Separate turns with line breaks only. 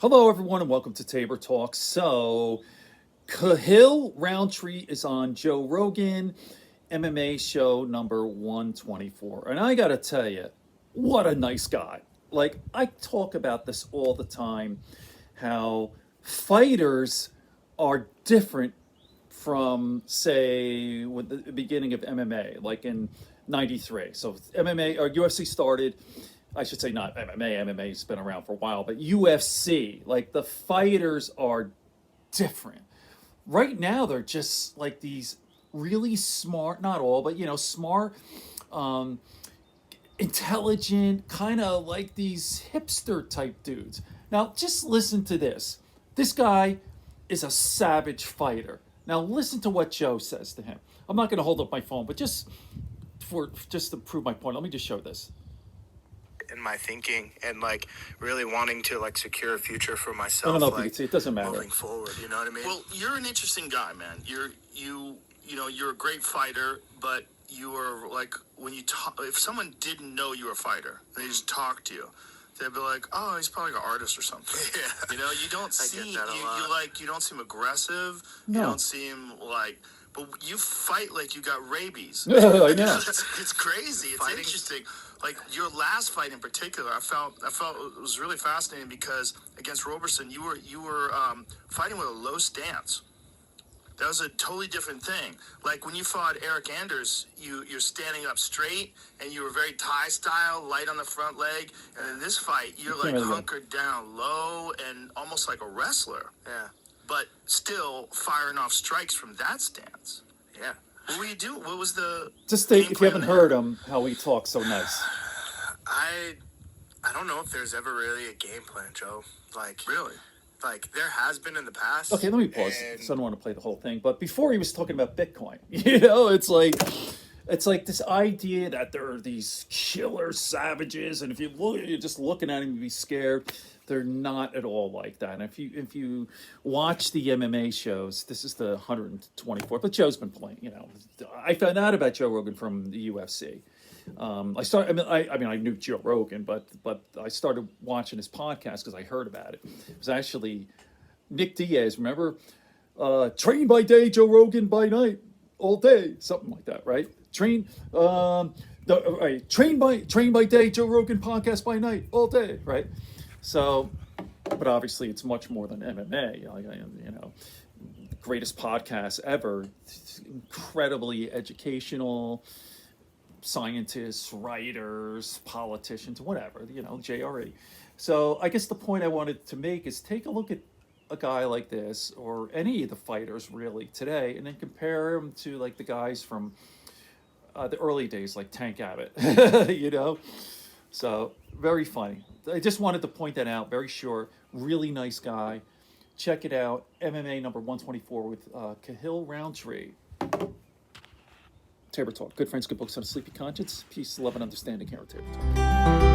Hello, everyone, and welcome to Tabor Talk. So, Khalil Rountree is on Joe Rogan, MMA show number 124. And I got to tell you, what a nice guy. Like, I talk about this all the time how fighters are different from, say, with the beginning of MMA, like in 93. So, MMA or UFC started. I should say not MMA. MMA's been around for a while, but UFC, like the fighters are different. Right now, they're just like these really smart, not all, but smart, um, intelligent, kind of like these hipster type dudes. Now, just listen to this. This guy is a savage fighter. Now, listen to what Joe says to him. I'm not going to hold up my phone, but just to prove my point, let me just show this.
In my thinking and like really wanting to like secure a future for
I
myself.
don't know if
like,
you can see. It doesn't matter.
Moving forward, you know what I mean?
Well, you're an interesting guy, man. You're a great fighter, but you are like when you talk. If someone didn't know you were a fighter, they just talk to you, they'd be like, "Oh, he's probably like an artist or something."
Yeah.
You know, you don't seem you don't seem aggressive.
No.
You don't seem like. But you fight like you got rabies.
I know.
It's crazy. It's interesting. Like your last fight in particular, I felt it was really fascinating because against Roberson, you were fighting with a low stance. That was a totally different thing. Like when you fought Eric Anders, you're standing up straight and you were very Thai style, light on the front leg. And in this fight, you're like hunkered down low and almost like a wrestler.
Yeah.
But still firing off strikes from that stance.
Yeah.
What were you doing? What was the
Just
game
if you
plan
haven't
there?
heard him, how he talks so nice.
I don't know if there's ever really a game plan, Joe. Like
Really?
like there has been in the past.
Okay, let me pause.
and-
So I don't want to play the whole thing. But before he was talking about Bitcoin, it's like this idea that there are these killer savages, and if you look, you're just looking at him, you'd be scared. They're not at all like that. And if you watch the MMA shows, this is the 124th. But Joe's been playing. I found out about Joe Rogan from the UFC. I knew Joe Rogan, but I started watching his podcast because I heard about it. It was actually Nick Diaz. Remember, train by day, Joe Rogan by night, all day, something like that, right? Train by day, Joe Rogan podcast by night, all day, right? So, but obviously it's much more than MMA. Greatest podcast ever, incredibly educational. Scientists, writers, politicians, whatever, JRE. So I guess the point I wanted to make is take a look at a guy like this, or any of the fighters really today, and then compare him to like the guys from the early days, like Tank Abbott, So very funny. I just wanted to point that out. Very short, really nice guy. Check it out. MMA number 124 with Khalil Rountree. Tabor Talk. Good friends, good books on a sleepy conscience. Peace, love, and understanding here at Tabor Talk.